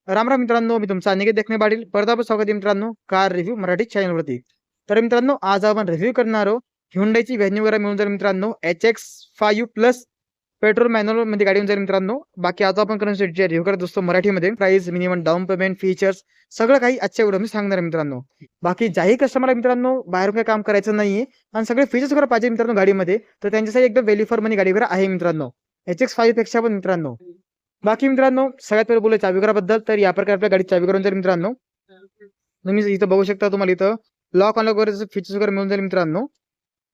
राम राम मित्रांनो, मी तुमचा अनिकेत देखणे पाटील. परत आपलं स्वागत आहे मित्रांनो कार रिव्ह्यू मराठी चॅनलवरती. तर मित्रांनो, आज आपण रिव्ह्यू करणार आहोत Hyundaiची व्हेन्यू वगैरे मिळून जाईल मित्रांनो HX5 प्लस पेट्रोल मॅन्युअल मध्ये गाडी येऊन जाईल मित्रांनो. बाकी आता आपण करंट रिव्ह्यू करत असतो मराठीमध्ये. Price, minimum down payment, features सगळं काही आजच्या व्हिडिओमध्ये सांगणार आहे मित्रांनो. बाकी ज्याही कस्टमरला मित्रांनो बाहेरून काही काम करायचं नाहीये आणि सगळे फीचर्स वगैरे पाहिजे मित्रांनो गाडीमध्ये, तर त्यांच्यासाठी एकदम व्हॅल्यू फॉर मनी गाडी वगैरे आहे मित्रांनो HX5 पेक्षा पण मित्रांनो. बाकी मित्रांनो, सगळ्यात पहिले बोलू चावी घराबद्दल. तर या प्रकारे आपल्या गाडी चावी करून जाईल मित्रांनो. तुम्ही इथं बघू शकता, तुम्हाला इथं लॉक अनलॉक वगैरे फीचर्स वगैरे मिळून जाईल मित्रांनो.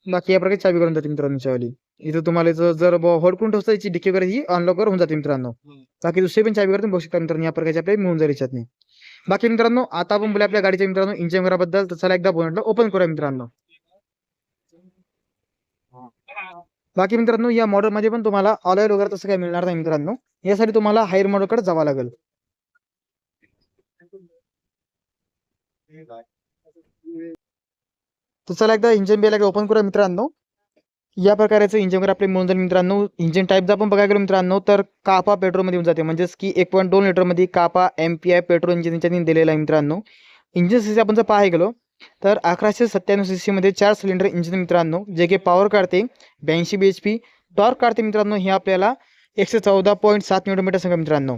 बाकी या प्रकारे चावी करून जाते मित्रांनो चावी. इथं तुम्हाला इथं जर होल्ड करून ठेवता याची डिक्की वगैरे ही अनलॉक होऊन जाते मित्रांनो. बाकी दुसरी पण चावी वगैरे तुम्ही बघू शकता मित्रांनो, या प्रकारचे आपल्या मिळून जाईल याच्यात नाही. बाकी मित्रांनो, आता आपण बोलूया आपल्या गाडीच्या मित्रांनो इंजिन घराबद्दल. तर चला एकदा बोनटला ओपन करूया मित्रांनो. बाकी मित्रांनो, या मॉडेल मध्ये पण तुम्हाला ऑइल वगैरे तसं काही मिळणार नाही मित्रांनो. यासाठी तुम्हाला हायर मॉडेलकडे जावं लागेल. तर चला एकदा इंजिन बेल ओपन करूया मित्रांनो. या प्रकारचं इंजिन वगैरे आपले मिळून जाईल मित्रांनो. इंजिन टाईप जर आपण बघायला गेलो मित्रांनो, तर कापा पेट्रोलमध्ये येऊन जाते, म्हणजेच की 1.2 लिटरमध्ये कापा MPI पेट्रोल इंजिन यांच्यानी दिलेलं आहे मित्रांनो. इंजिन सीसी आपण जर पाहायला गेलो तर 1197 सीसी मध्ये 4 सिलेंडर इंजिन मित्रांनो, जे की पॉवर काढते 82 BHP, टॉर्क काढते मित्रांनो हे आपल्याला 114.7 न्यूटन सांगा मित्रांनो.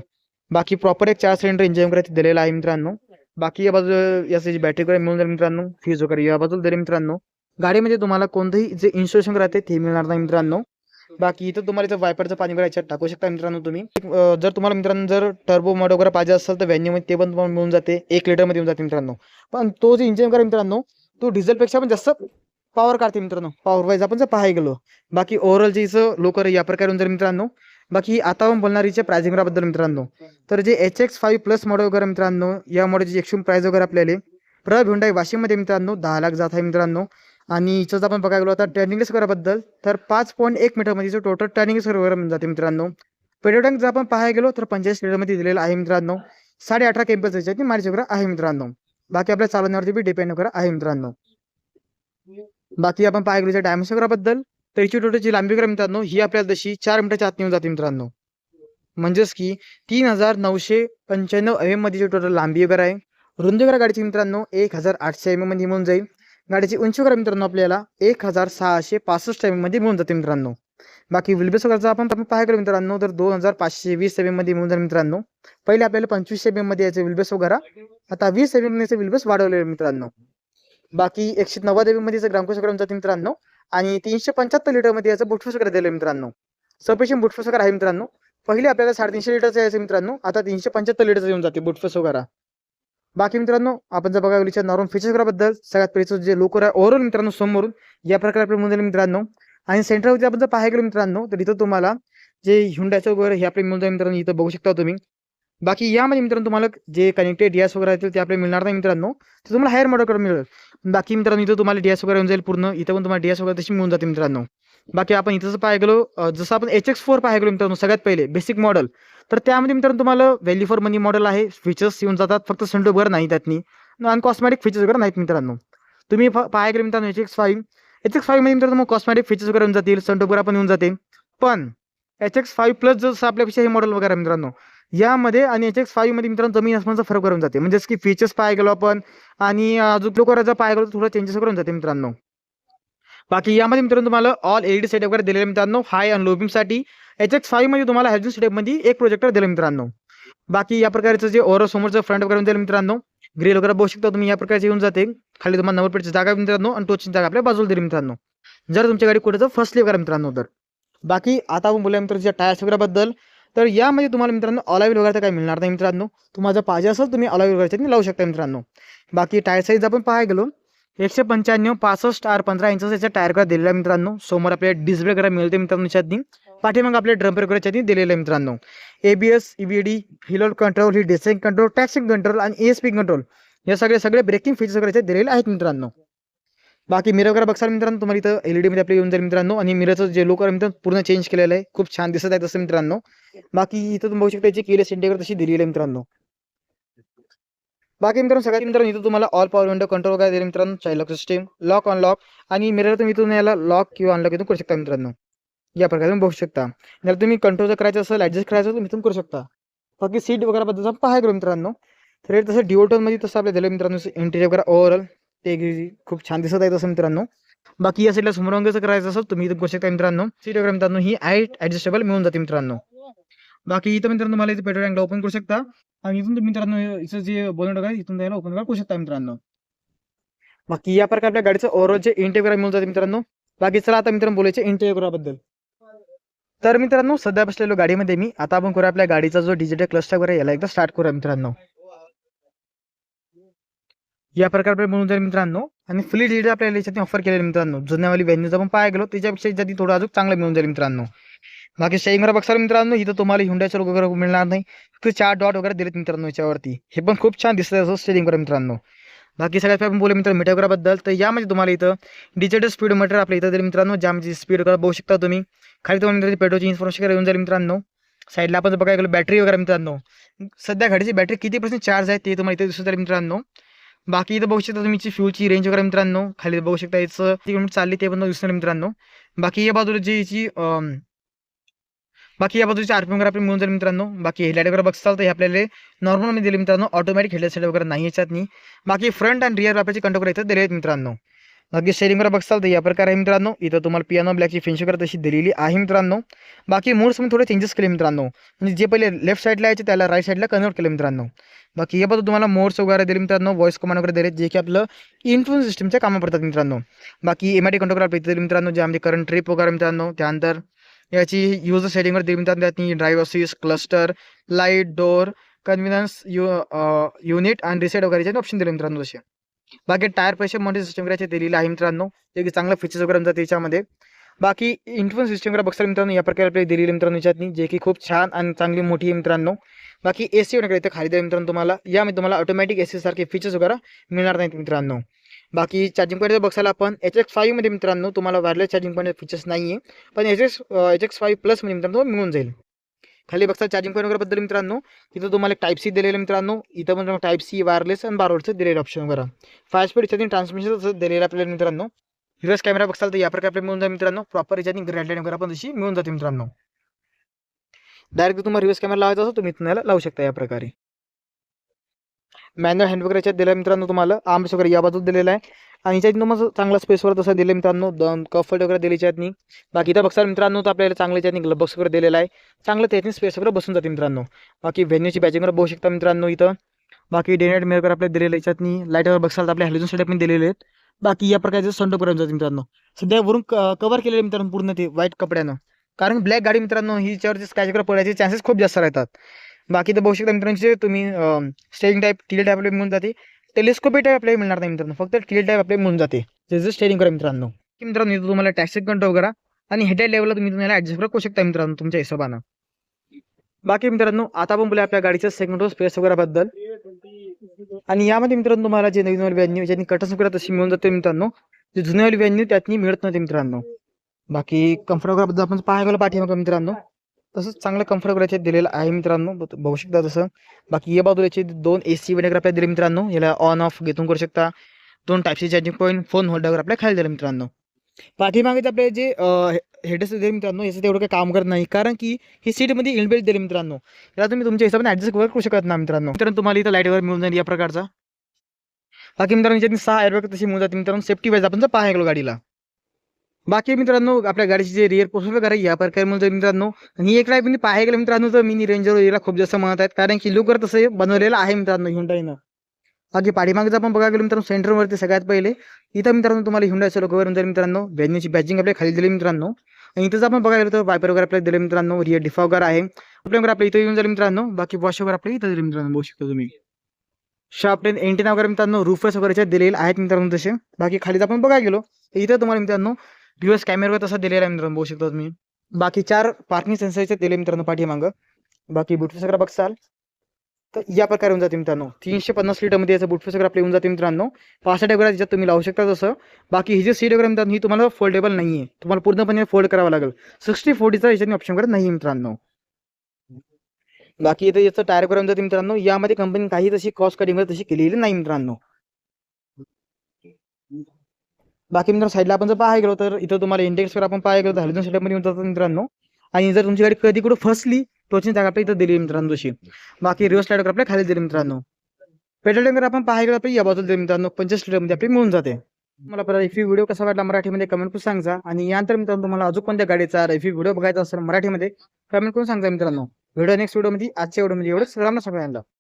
बाकी प्रॉपर एक 4 सिलेंडर इंजिन वगैरे दिलेलं आहे मित्रांनो. बाकी या बाजूला याची बॅटरी वगैरे मिळून जाईल मित्रांनो. फ्यूज वगैरे या बाजूला दिले मित्रांनो. गाडीमध्ये तुम्हाला कोणतंही जे इन्स्टॉलेशन राहते ते मिळणार नाही मित्रांनो. बाकी इथं तुम्हाला इथं वायपरचं पाणी वगैरे याच्यात टाकू शकता मित्रांनो तुम्ही. जर तुम्हाला मित्रांनो जर टर्बो मोड वगैरे पाहिजे असेल तर व्हॅन्यूमध्ये ते पण तुम्हाला मिळून जाते, 1 लिटरमध्ये येऊन जाते मित्रांनो. पण तो जे इंजिन वगैरे मित्रांनो, तो डिझेलपेक्षा पण जास्त पॉवर काढते मित्रांनो, पॉवर वाईज आपण जर पाहायला गेलो. बाकी ओव्हरऑल जे इथं लोकर या प्रकारे होऊन जाईल मित्रांनो. बाकी आता आपण बोलणार हिच्या प्राइसिंग बद्दल मित्रांनो. तर जे HX5 प्लस मॉडेल वगैरे मित्रांनो, या मॉडेलची एक्स्ट्रीम प्राइस वगैरे आपल्याला प्रभ हुंडाई वाशिममध्ये मित्रांनो 10 लाख जात आहे मित्रांनो. आणि इथंच आपण बघायला गेलो आता टर्निंग स्क्वेअरबद्दल, तर 5.1 मीटरमध्ये टोटल टर्निंग स्क्वेअर मिळून जाते मित्रांनो. पेट्रोल टँक जर आपण पाहायला गेलो तर 45 लिटरमध्ये दिलेला आहे मित्रांनो. 18.5 केम्पस याच्यात मार्च वगैरे आहे मित्रांनो. बाकी आपल्या चालवण्यावरती बी डिपेंड वगैरे आहे मित्रांनो. बाकी आपण पाहायला गेलो डायमेन्शन वगैरेबद्दल, तर हिची टोटलची लांबी वगैरे मित्रांनो ही आपल्याला तशी 4 मीटरच्या आत येऊन जाते मित्रांनो. म्हणजेच की 3995 mm मध्ये टोटल लांबी वगैरे आहे. रुंदी वगैरे गाडीची मित्रांनो 1800 mm मध्ये मिळून जाईल. गाडीची उंची वगैरे मित्रांनो आपल्याला 1665 mm मध्ये मिळून जाते मित्रांनो. बाकी विलबेस वगैरेचा आपण पाहायला गेलो मित्रांनो तर 2520 mm मध्ये मिळून जाईल मित्रांनो. पहिले आपल्याला 25 mm मध्ये याचे विलबेस वगैरे, आता 20 mm चे विलबेस वाढवले मित्रांनो. बाकी 190 mm मध्ये ग्रामकोश वगैरे जाते मित्रांनो. आणि 375 लिटर मध्ये याचं बुटफोस वगैरे दिले मित्रांनो. सफिशियंट बुटफोस वगैरे आहे मित्रांनो. पहिले आपल्याला 350 लिटरचं यायचं मित्रांनो, आता 375 लिटरचं येऊन जाते बुटफोस वगैरे. बाकी मित्रांनो, आपण जर बघायला नॉर्मल फीचर्स बद्दल, सगळ्यात पहिलं जे लोकर आहे ओव्हरऑल मित्रांनो समोरून या प्रकारे आपल्याला मिळून जाईल मित्रांनो. आणि सेंटरवरती आपण जर पाहायला गेलो मित्रांनो, तर इथं तुम्हाला जे Hyundaiचं वगैरे हे आपल्याला मिळून जाईल मित्रांनो, इथं बघू शकता तुम्ही. बाकी यामध्ये मित्रांनो तुम्हाला जे कनेक्टेड डीएस वगैरे आहेत ते आपल्याला मिळणार नाही मित्रांनो, ते तुम्हाला हायर मॉडेलकडे मिळेल. बाकी मित्रांनो इथं तुम्हाला डीएस वगैरे येऊन जाईल पूर्ण, इथं पण तुम्हाला डीएस वगैरे तशी मिळून जाते मित्रांनो. बाकी आपण इथं पाहायला गेलो, जसं आपण HX4 पाहायला गेलो मित्रांनो सगळ्यात पहिले बेसिक मॉडेल, तर त्यामध्ये मित्रांनो तुम्हाला व्हॅल्यू फॉर मनी मॉडेल आहे. फीचर्स येऊन जातात, फक्त सनरूफ वगैरे नाही त्यातनी, आणि कॉस्मॅटिक फीचर्स वगैरे नाहीत मित्रांनो. तुम्ही पाहायला गेलो मित्रांनो HX5 मध्ये मित्रांनो मग कॉस्मॅटिक फीचर्स वगैरे येऊन जातील, सनरूफ वगैरे पण येऊन जाते. पण HX5 प्लस जसं आपल्यापेक्षा हे मॉडेल वगैरे मित्रांनो, यामध्ये आणि HX5 मध्ये मित्रांनो जमीन आसमानचा फरक करून जाते. म्हणजेच की फीचर्स पाहायला गेलो आपण आणि अजून लोकर जर पाहायला गेलो थोडं चेंजेस करून जाते मित्रांनो. बाकी यामध्ये मित्रांनो तुम्हाला ऑल LED सेटअप वगैरे दिलेले मित्रांनो. हाय आणि लो बीमसाठी HX5 मध्ये तुम्हाला हॅलोजन सेटअपमध्ये एक प्रोजेक्टर दिलं मित्रांनो. बाकी या प्रकारचं जे ओव्हरऑल समोरचं फ्रंट वगैरे दिलं मित्रांनो, ग्रिल वगैरे बघू शकता तुम्ही या प्रकारचे येऊन जाते. खाली तुम्हाला नंबर प्लेटची जागा मित्रांनो आणि टोचची जागा आपल्या बाजूला दिली मित्रांनो, जर तुमची गाडी कुठे फर्स्टली वगैरे मित्रांनो. तर बाकी आता आपण बोलूया मित्रांनो टायर्स वगैरे बद्दल, तर यामध्ये तुम्हाला मित्रांनो ऑलावील वगैरे काही मिळणार नाही मित्रांनो. तुम्हाला जर पाहिजे असेल तुम्ही ऑलावील वगैरे लावू शकता मित्रांनो. बाकी टायर साईज आपण पाहायला गेलो 195 65 R15 इंच याच्या टायर वगैरे दिलेला आहे मित्रांनो. समोर आपल्याला डिस्प्ले वगैरे मिळते मित्रांनो याच्यातनी. पाठीमागे आपल्या ड्रम्पर वगैरे दिलेलं आहे मित्रांनो. ABS, EBD, हिल कंट्रोल, ही डिसेंट कंट्रोल, ट्रॅक्शन कंट्रोल आणि ESP कंट्रोल या सगळे ब्रेकिंग फीचर्स वगैरे दिलेले आहेत मित्रांनो. बाकी मिरर वगैरे बघाल मित्रांनो, तुम्हाला इथं LED मध्ये आपले येऊन जाईल मित्रांनो. आणि मिररचं जे लुक आहे मित्रांनो पूर्ण चेंज केलेलं आहे, खूप छान दिसत आहे तसं मित्रांनो. बाकी इथं तुम्ही बघू शकता याची केलेस इंडिकेटर तशी दिलेली आहे मित्रांनो. बाकी मित्रांनो सगळ्यात मित्रांनो इथं तुम्हाला ऑल पॉवर विंडो कंट्रोल वगैरे दिले मित्रांनो, child lock system, lock unlock आणि मिरर तुम्ही इथून याला लॉक किंवा अनलॉक इथून करू शकता मित्रांनो. या प्रकारे तुम्ही बघू शकता. जर तुम्ही कंट्रोल करायचं असेल, ऍडजस्ट करायचं तुम्ही इथून करू शकता. बाकी सीट वगैरे बद्दल आपण पाहायला गेलो मित्रांनो, तर हे तसं ड्युओटोनमध्ये तसं आपल्या दिलं मित्रांनो. इंटिरियर वगैरे ओव्हरऑल ते खूप छान दिसत आहे तसं मित्रांनो. बाकी या साईडला समोरांगाचं करायचं असेल तुम्ही इथं करू शकता मित्रांनो. सीट वगैरे मित्रांनो ही ॲडजस्टेबल मिळून जाते मित्रांनो. बाकी इथं मित्रांनो तुम्हाला इथे पेट्रोल टँकला ओपन करू शकता आणि इथून तुम्ही मित्रांनो इथं जे बोनट वगैरे इथून त्याला ओपन करू शकता मित्रांनो. बाकी या प्रकारे आपल्या गाडीचं ओव्हरऑल जे इंटेरियर वगैरे मिळून जाते मित्रांनो. बाकी चला आता मित्रांनो बोलायचे इंटेरियर बद्दल. तर मित्रांनो सध्या बसलेलो गाडीमध्ये मी. आता आपण करूया आपल्या गाडीचा जो डिजिटल क्लस्टर वगैरे याला एकदा स्टार्ट करूया मित्रांनो. या प्रकारे मिळून जाईल मित्रांनो आणि फुली डिजिटल आपल्याला याच्यात ऑफर केलेले मित्रांनो. जुन्यावाली व्हॅन्यूज आपण पाहायला गेलो त्याच्यापेक्षा याच्यात थोडं अजून चांगलं मिळून जाईल मित्रांनो. बाकी शेअरिंग वगैरे बघसाल मित्रांनो इथं तुम्हाला हुंडाईचा लोगो वगैरे मिळणार नाही. फक्त 4 डॉट वगैरे दिलेत मित्रांनो याच्यावरती. हे पण खूप छान दिसतं असं शेअरिंग वगैरे मित्रांनो. बाकी सगळ्यात आपण बोलू मित्रांनो मीटर वगैरे बद्दल. तर यामध्ये तुम्हाला इथं डिजिटल स्पीड मीटर आपल्या इथं दिलं मित्रांनो. ज्यामध्ये स्पीड वगैरे बघू शकता तुम्ही. खाली तुम्हाला पेट्रोलची इन्फॉर्मेशन येऊन जाईल मित्रांनो. साईडला आपण बघायला गेलो बॅटरी वगैरे मित्रांनो. सध्या गाडीची बॅटरी किती पर्सेंट चार्ज आहे ते तुम्हाला इथे दिसत आहे मित्रांनो. बाकी इथं बघू शकता तुम्ही फ्यूलची रेंज वगैरे मित्रांनो. खाली बघू शकता याचं किती चालली ते पण दिसणार मित्रांनो. बाकी या बाजूला जी याची बाकी या बाजूची आरपीएम वगैरे आपण मिळून जाईल मित्रांनो. बाकी हेडलाईट वगैरे बघताल तर हे आपल्याला नॉर्मलमध्ये दिले मित्रांनो. ऑटोमॅटिक हेडलाईट वगैरे नाही याच्यात नाही. बाकी फ्रंट आणि रिअर आपल्याचे कंट्रोल इथं दिले आहेत मित्रांनो. बाकी शेअरिंग वगैरे बघताल तर या प्रकारे आहे मित्रांनो. इथं तुम्हाला पियानो ब्लॅकची फिनिश वगैरे तशी दिलेली आहे मित्रांनो. बाकी मोड्समध्ये थोडे चेंजेस केले मित्रांनो. म्हणजे जे पहिले लेफ्ट साईडला यायचे त्याला राईट साईडला कन्वर्ट केले मित्रांनो. बाकी या बाजू तुम्हाला मोड्स वगैरे दिले मित्रांनो. व्हॉइस कमांड वगैरे दिले जे की आपलं इन्फ्लुएन्स सिस्टमच्या कामं पडतात मित्रांनो. बाकी एमआयडी कंट्रोल आपल्या इथे दिले मित्रांनो. ज्यामध्ये करंट ट्रिप वगैरे मित्रांनो. त्यानंतर याची युजर सेटिंगवर दिली मित्रांनो. त्यातनी drive assist, cluster, light, door, convenience unit आणि रिसेट वगैरेचे ऑप्शन दिले मित्रांनो तसे. बाकी टायर प्रेशर मॉनिटर सिस्टम वगैरे दिलेलं आहे मित्रांनो. जे की चांगलं फीचर्स वगैरे मिळतात त्याच्यामध्ये. बाकी इन्फ्लुएन्स सिस्टम वगैरे बघता मित्रांनो या प्रकारे आपल्याला दिलेली मित्रांनो याच्यातनी जे की खूप छान आणि चांगली मोठी आहे मित्रांनो. बाकी एसी वगैरे इथे खाली द्या मित्रांनो तुम्हाला. यामध्ये तुम्हाला ऑटोमॅटिक एसी सारखे फीचर्स वगैरे मिळणार नाहीत मित्रांनो. बाकी चार्जिंग पॉईंट बघायला आपण HX5 मध्ये मित्रांनो तुम्हाला वायरलेस चार्जिंग पॉईंट फीचर्स नाही आहे. पण HX5 प्लस मध्ये मित्रांनो मिळून जाईल. खाली बघता चार्जिंग पॉईंट वगैरे बद्दल मित्रांनो. इथं तुम्हाला एक टाईप सी दिलेलं मित्रांनो. इथं पण टाईप सी वायरलेस आणि बारवडचं दिलेलं ऑप्शन वगैरे. 5 स्पीड चार्जिंग ट्रान्समिशन दिलेलं आपल्याला मित्रांनो. रिव्हर्स कॅमेरा बघाल तर या प्रकारे आपल्याला मिळून जाईल मित्रांनो. प्रॉपर चार्जिंग ग्रँड लाईन वगैरे पण तशी मिळून जाते मित्रांनो. डायरेक्ट तुम्हाला रिव्हर्स कॅमेरा लावायचा असतो तुम्ही तुम्हाला लावू शकता या प्रकारे. मॅन्युअल हँड वगैरे याच्यात दिलं मित्रांनो तुम्हाला. आर्म्स वगैरे या बाजूला दिलेला आहे आणि याच्यात तुम्हाला चांगला स्पेस वगैरे तसं दिलं मित्रांनो. कम्फर्ट वगैरे दिली याच्यातनी. बाकी इथं बघसाल मित्रांनो तर आपल्याला चांगलं याच्यातनी ग्लब बॉक्स वगैरे दिलेला आहे. चांगलं त्याच्यातनी स्पेस वगैरे बसून जाते मित्रांनो. बाकी व्हेन्यूची बॅचिंग वगैरे बघू शकता मित्रांनो इथं. बाकी डेनाइट मिरर आपल्याला दिलेलं याच्यातनी. लाईट वगैरे बघसाल तर आपल्या हॅलोजन सेटअप पण दिलेले आहेत. बाकी या प्रकारचे सनरूफ पर्यंत जाते मित्रांनो. सध्या वरून कव्हर केलेले मित्रांनो पूर्ण ते व्हाईट कपड्यानं. कारण ब्लॅक गाडी मित्रांनो हिच्यावरती स्क्रॅच वगैरे पडायचे चान्सेस खूप जास्त राहतात. बाकी तर बघू शकता मित्रांनो तुम्ही स्टेरिंग टाईप टील टाईप आपल्याला मिळून जाते. टेलिस्कोपिक टाईप आपल्याला मिळणार नाही मित्रांनो. फक्त टील टाईप आपल्याला मिळून जाते. त्याचं स्टेरिंग करा मित्रांनो. की मित्रांनो इथं तुम्हाला टॅक्सी कंट्रोल वगैरे आणि हेडलाईट लेवलला तुम्ही तुम्हाला ॲडजस्ट करू शकता मित्रांनो तुमच्या हिशोबानं. बाकी मित्रांनो आता आपण बोलूया आपल्या गाडीच्या सेगमेंट स्पेस वगैरे बद्दल. आणि यामध्ये मित्रांनो तुम्हाला जे नवीन व्हॅन्यू ज्यांनी कटर्स वगैरे तशी मिळून जाते मित्रांनो. जे जुन्यावाली व्हॅन्यू त्यातनी मिळत नव्हते मित्रांनो. बाकी कम्फर्ट वगैरे बद्दल आपण पाहायला गेलो पाठीमागं मित्रांनो. तसंच चांगलं कम्फर्ट वगैरे दिलेलं आहे मित्रांनो. बघू शकता तसं. बाकी या बाजूला याचे 2 AC वगैरे आपल्याला दिले मित्रांनो. याला ऑन ऑफ घेतून करू शकता. 2 type C charging point, phone holder वगैरे आपल्याला खाली दिलं मित्रांनो. पाठीमागे आपले जे हेडस दिले मित्रांनो याचं तेवढं काही काम करत नाही. कारण की ही सीटमध्ये इनबिल्ट दिले मित्रांनो. याला तुम्ही तुमच्या हिशोबाने ॲडजस्ट करू शकत नाही मित्रांनो. मित्रांनो तुम्हाला इथं लाईट वगैरे मिळून जाईल या प्रकारचा. बाकी मित्रांनो याच्यात 6 एअरबॅग तशी मिळून जाते मित्रांनो. सेफ्टी वाईज आपण जर पाहायला गेलो गाडीला. बाकी मित्रांनो आपल्या गाडीची जे रिअर पोर्शन वगैरे या प्रकारे मिळून जाईल मित्रांनो. आणि एक राईड पाहायला गेलं मित्रांनो तर मिनी रेंजर याला खूप जास्त म्हणत आहेत. कारण की लुक तसं बनवलेलं आहे मित्रांनो Hyundaiनं. बाकी पाठीमागचं आपण बघायला गेलो मित्रांनो सेंटरवरती सगळ्यात पहिले इथं मित्रांनो तुम्हाला Hyundaiचं लोगो वरून जाईल मित्रांनो. व्हॅन्यूची बॅचिंग आपल्या खाली दिली मित्रांनो. आणि इथंच आपण बघायला गेलो तर वायपर वगैरे आपल्याला दिले मित्रांनो. रिअर डिफा वगैरे आहे आपल्याकडे आपल्या इथं येऊन जाईल मित्रांनो. बाकी वॉश वगैरे आपल्या इथं दिले मित्रांनो बघू शकता तुम्ही. शार्प एंटीना वगैरे मित्रांनो रूफर्स वगैरे दिलेले आहेत मित्रांनो तसे. बाकी खालीच आपण बघायला गेलो तर इथं तुम्हाला मित्रांनो रिव्हर्स कॅमेरा तसा दिलेला आहे मित्रांनो बघू शकता तुम्ही. बाकी 4 पार्किंग सेन्सरचे दिले मित्रांनो पाठीमागं. बाकी बुटफेस वगैरे बघसाल तर या प्रकारे येऊन जाते मित्रांनो. 350 लिटरमध्ये याचं बुटफेस वगैरे आपल्या येऊन जाते मित्रांनो. 65 वगैरे त्याच्यात तुम्ही लावू शकता तसं. बाकी ही जी सीट वगैरे मित्रांनो ही तुम्हाला फोल्डेबल नाही आहे. तुम्हाला पूर्णपणे फोल्ड करावं लागेल. 60-40चा याच्याने ऑप्शन वगैरे नाही मित्रांनो. बाकी इथं याचं टायर वगैरे जाते मित्रांनो. यामध्ये कंपनी काही तशी कॉस्ट कटिंग वगैरे तशी केलेली नाही मित्रांनो. बाकी मित्रांनो साईडला आपण जर पाहायला गेलो तर इथं तुम्हाला इंडेक्स वगैरे आपण पाहायला गेलो तर हॅलोजन सेटअपमध्ये येऊन जातात मित्रांनो. आणि जर तुमची गाडी कधी कुठं फसली टोचणी जागा आपल्या इथं दिली मित्रांनो जशी. बाकी रिव्हर्स लाईट आपल्या खाली दिली मित्रांनो. पेट्रोल टँकर आपण पाहायला आपली या बाजूला दिली मित्रांनो 45 लिटरमध्ये आपली मिळून जाते. मला परत रिव्ह्यू व्हिडिओ कसा वाटला मराठीमध्ये कमेंट करून सांगा. आणि यानंतर मित्रांनो तुम्हाला अजून कोणत्या गाडीचा रिव्ह्यू व्हिडिओ बघायचा असेल मराठीमध्ये कमेंट करून सांगा मित्रांनो. व्हिडिओ नेक्स्ट व्हिडिओमध्ये आजच्या व्हिडिओमध्ये एवढंच. सगळ्यांना